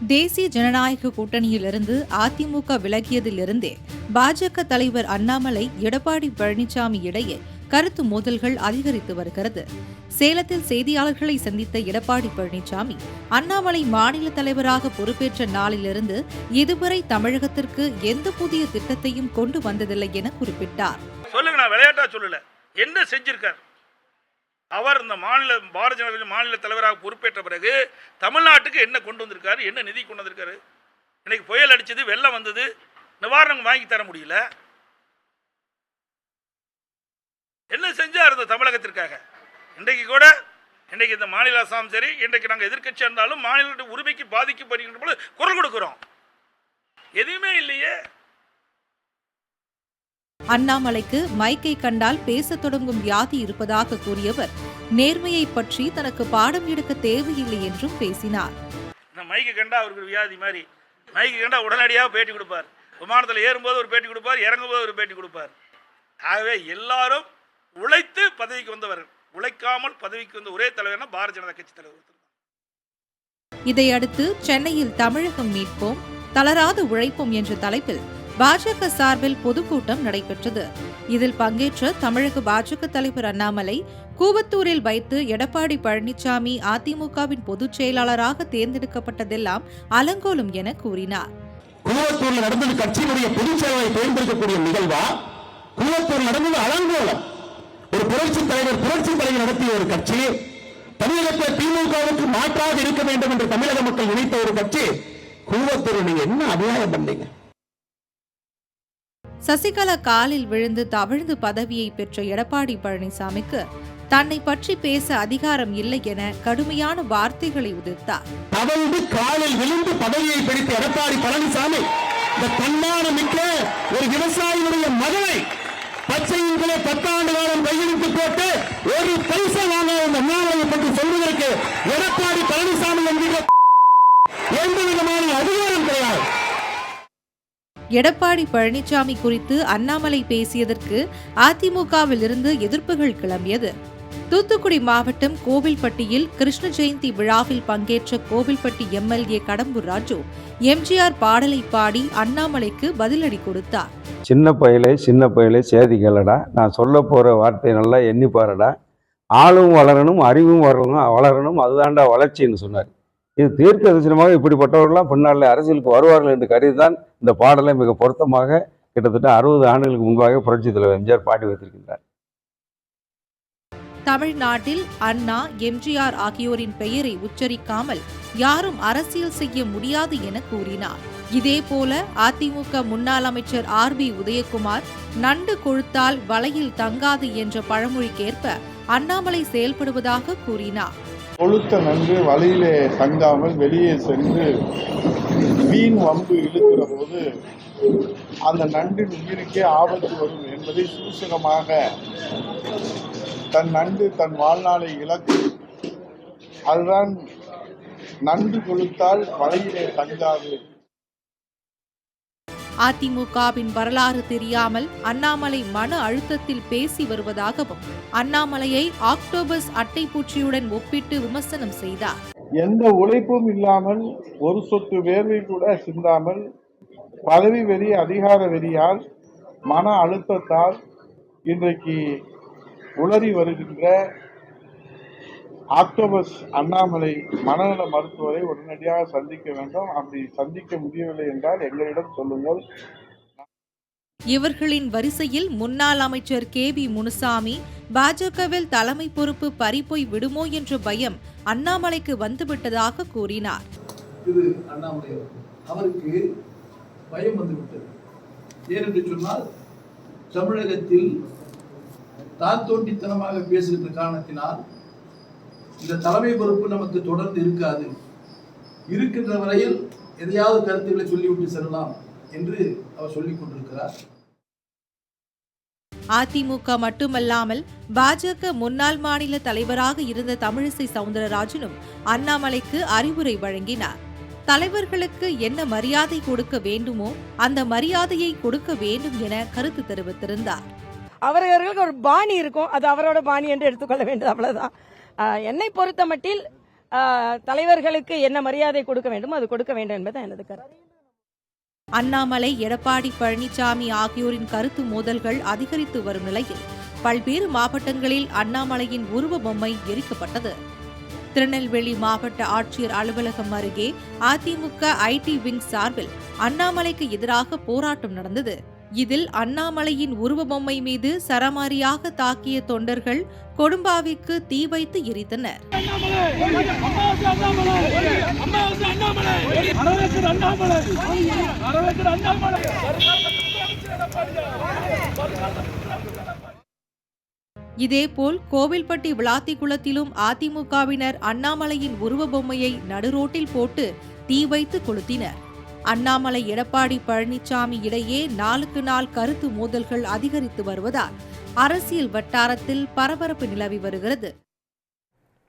தேசிய ஜனநாயக கூட்டணியிலிருந்து அதிமுக விலகியதிலிருந்தே பாஜக தலைவர் அண்ணாமலை, எடப்பாடி பழனிசாமி இடையே கருத்து மோதல்கள் அதிகரித்து வருகிறது. சேலத்தில் செய்தியாளர்களை சந்தித்த எடப்பாடி பழனிசாமி, அண்ணாமலை மாநில தலைவராக பொறுப்பேற்ற நாளிலிருந்து இதுவரை தமிழகத்திற்கு எந்த புதிய திட்டத்தையும் கொண்டு வந்ததில்லை என குறிப்பிட்டார். சொல்லுங்க, நான் விளையாட்டா சொல்லல, என்ன செஞ்சிருக்கார் அவர்? இந்த பாரதிய ஜனதா மாநில தலைவராக பொறுப்பேற்ற பிறகு தமிழ்நாட்டுக்கு என்ன கொண்டு வந்திருக்காரு, என்ன நிதி கொண்டு வந்திருக்காரு? இன்னைக்கு புயல் அடிச்சது, வெள்ளம் வந்தது, நிவாரணம் வாங்கி தர முடியல. என்ன செஞ்சார் இந்த தமிழகத்திற்காக? இன்றைக்கு இந்த மாநில அரசாங்கம் சரி, இன்றைக்கு நாங்கள் எதிர்கட்சியாக இருந்தாலும் மாநில உரிமைக்கு பாதிக்கப்படுகின்ற போது குரல் கொடுக்கிறோம். எதுவுமே இல்லையே. அண்ணாமலைக்கு மைக்கை கண்டால் பேசத் தொடங்கும் வியாதி இருப்பதாக கூறியவர், நேர்மையை பற்றி தனக்கு பாடம் எடுக்க தேவையில்லை என்றும் பேசினார். மைக்கு கண்டா அவருக்கு வியாதி மாதிரி, மைக்கு கண்டா உடனடியாக பேட்டி கொடுப்பார். விமானத்தில் ஏறும்போது ஒரு பேட்டி கொடுப்பார், இறங்கும்போது ஒரு பேட்டி கொடுப்பார். ஆகவே எல்லாரும் உழைத்து பதவிக்கு வந்தவர்கள், உழைக்காமல் பதவிக்கு வந்த ஒரே தலைவர்னா பாரதிய ஜனதா கட்சி தலைவர். இதையடுத்து சென்னையில் தமிழகம் மீட்போம், தளராது உழைப்போம் என்ற தலைப்பில் பாஜக சார்பில் பொதுக்கூட்டம் நடைபெற்றது. இதில் பங்கேற்ற தமிழக பாஜக தலைவர் அண்ணாமலை, கூவத்தூரில் வைத்து எடப்பாடி பழனிசாமி அதிமுகவின் பொதுச் செயலாளராக தேர்ந்தெடுக்கப்பட்டதெல்லாம் அலங்கோலம் என கூறினார். கூவத்தூரில் நடந்தது கட்சியினுடைய பொதுச் செயலாளரை தேர்ந்தெடுக்கக்கூடிய நிகழ்வா? கூவத்தூர் நடந்தது அலங்கோலம். ஒரு புரட்சி தலைவர் நடத்திய ஒரு கட்சி, தமிழகத்தில் திமுகவுக்கு மாற்றாக இருக்க வேண்டும் என்று தமிழக மக்கள் நினைத்த ஒரு கட்சி, கூவத்தூர் நீங்க என்ன அநியாயம் பண்ணீங்க? சசிகலா காலில் விழுந்து தவிழ்ந்து பதவியை பெற்ற எடப்பாடி பழனிசாமிக்கு தன்னை பற்றி பேச அதிகாரம் இல்லை என கடுமையான வார்த்தைகளை உதிர்த்தார். தவழ்ந்து காலில் விழுந்து பதவியை பிடித்த எடப்பாடி பழனிசாமி இந்த தன்மானம் மிக்க ஒரு விவசாயியுடைய மகளை பச்சையின்களே 10 ஆண்டு காலம் கையெழுத்து போட்டு ஒரு பைசா வாங்காத இந்த அண்ணாமலையை பற்றி சொல்வதற்கு எடப்பாடி பழனிசாமி என்கிற எந்த விதமான அதிகாரம் கிடையாது. எடப்பாடி பழனிசாமி குறித்து அண்ணாமலை பேசியதற்கு அதிமுகவில் இருந்து எதிர்ப்புகள் கிளம்பியது. தூத்துக்குடி மாவட்டம் கோவில்பட்டியில் கிருஷ்ண ஜெயந்தி விழாவில் பங்கேற்ற கோவில்பட்டி எம்எல்ஏ கடம்பூர் ராஜு எம்ஜிஆர் பாடலை பாடி அண்ணாமலைக்கு பதிலடி கொடுத்தார். சின்ன பையலே சேதி கேளடா, நான் சொல்ல போற வார்த்தை நல்லா எண்ணி பாருடா, ஆளும் வளரணும், அறிவும் வளரணும், அதுதான்டா வளர்ச்சின்னு சொன்னார். இது தீர்க்க தரிசனமாக இப்படிப்பட்டவர்கள்லாம் பின்னால் அரசியலுக்கு வருவார்கள் என்று கருதிதான் இந்த பாடலை மிக பொருத்தமாக கிட்டத்தட்ட 60 ஆண்டுகளுக்கு முன்பாக புரட்சி தலைவர் எம்ஜிஆர் பாடி வைத்திருக்கின்றார். தமிழ்நாட்டில் அண்ணா, எம்ஜிஆர் ஆகியோரின் பெயரை உச்சரிக்காமல் யாரும் அரசியல் செய்ய முடியாது என கூறினார். இதேபோல அதிமுக முன்னாள் அமைச்சர் RB உதயகுமார், நண்டு கொழுத்தால் வலையில் தங்காது என்ற பழமொழிக்கேற்ப அண்ணாமலை செயல்படுவதாக கூறினார். கொளுத்த நன்று வலையிலே தங்காமல் வெளியே சென்று மீன் வம்பு இழுக்கிற போது அந்த நண்டின் உயிருக்கே ஆபத்து வரும் என்பதை சூசகமாக தன் நண்டு தன் வாழ்நாளை இழக்கும். அதுதான் நண்டு கொளுத்தால் வலையிலே தங்காது. அதிமுகவின் வரலாறு தெரியாமல் அண்ணாமலை மன அழுத்தத்தில் பேசி வருவதாகவும் அண்ணாமலையை ஆக்டோபஸ் அட்டைப்பூச்சியுடன் ஒப்பிட்டு விமர்சனம் செய்தார். எந்த உழைப்பும் இல்லாமல், ஒரு சொட்டு வேர்வை கூட சிந்தாமல், பதவி வெறி, அதிகார வெறியால், மன அழுத்தத்தால் இன்றைக்கு உளறி வருகின்ற ஆக்டோபஸ் அண்ணாமலை மனநல மருத்துவரை உடனடியாக சந்திக்க வேண்டும். அப்படி சந்திக்க முடியவில்லை என்றால் எங்களிடம் சொல்லுங்கள். இவர்களின் வரிசையில் முன்னாள் அமைச்சர் KB முனுசாமி, பாஜகவில் தலைமை பொறுப்பு பறிபோய் விடுமோ என்ற பயம் அண்ணாமலைக்கு வந்துவிட்டதாக கூறினார். இது அண்ணாமலை அவருக்கு பயம் வந்துவிட்டது. ஏனென்று சொன்னால், தமிழகத்தில் தான் தோண்டித்தனமாக பேசுகின்ற காரணத்தினால் இந்த தலைமை பொறுப்பு நமக்கு தொடர்ந்து இருக்காது, இருக்கின்ற வரையில் எதையாவது கருத்துக்களை சொல்லிவிட்டு செல்லலாம் என்று அவர் சொல்லிக் கொண்டிருக்கிறார். அதிமுக மட்டுமல்லாமல் பாஜக முன்னாள் மாநில தலைவராக இருந்த தமிழிசை சவுந்தரராஜனும் அண்ணாமலைக்கு அறிவுரை வழங்கினார். தலைவர்களுக்கு என்ன மரியாதை கொடுக்க வேண்டுமோ அந்த மரியாதையை கொடுக்க வேண்டும் என கருத்து தெரிவித்திருந்தார். அவர்களுக்கு ஒரு பாணி இருக்கும், அது அவரோட பாணி என்று எடுத்துக்கொள்ள வேண்டியது, அவ்வளவுதான். என்னை பொறுத்த மட்டில் தலைவர்களுக்கு என்ன மரியாதை கொடுக்க வேண்டுமோ அது கொடுக்க வேண்டும் என்பது எனது கருத்து. அண்ணாமலை, எடப்பாடி பழனிசாமி ஆகியோரின் கருத்து மோதல்கள் அதிகரித்து வரும் நிலையில் பல்வேறு மாவட்டங்களில் அண்ணாமலையின் உருவ பொம்மை எரிக்கப்பட்டது. திருநெல்வேலி மாவட்ட ஆட்சியர் அலுவலகம் அருகே அதிமுக ஐடி விங் சார்பில் அண்ணாமலைக்கு எதிராக போராட்டம் நடந்தது. இதில் அண்ணாமலையின் உருவ பொம்மை மீது சரமாரியாக தாக்கிய தொண்டர்கள் கொடும்பாவிக்கு தீ வைத்து எரித்தனர். இதேபோல் கோவில்பட்டி விளாத்திக்குளத்திலும் அதிமுகவினர் அண்ணாமலையின் உருவ பொம்மையை நடுரோட்டில் போட்டு தீ வைத்து கொளுத்தினர். அண்ணாமலை, எடப்பாடி பழனிசாமி இடையே நாளுக்கு நாள் கருத்து மோதல்கள் அதிகரித்து வருவதால் அரசியல் வட்டாரத்தில் பரபரப்பு நிலவி வருகிறது.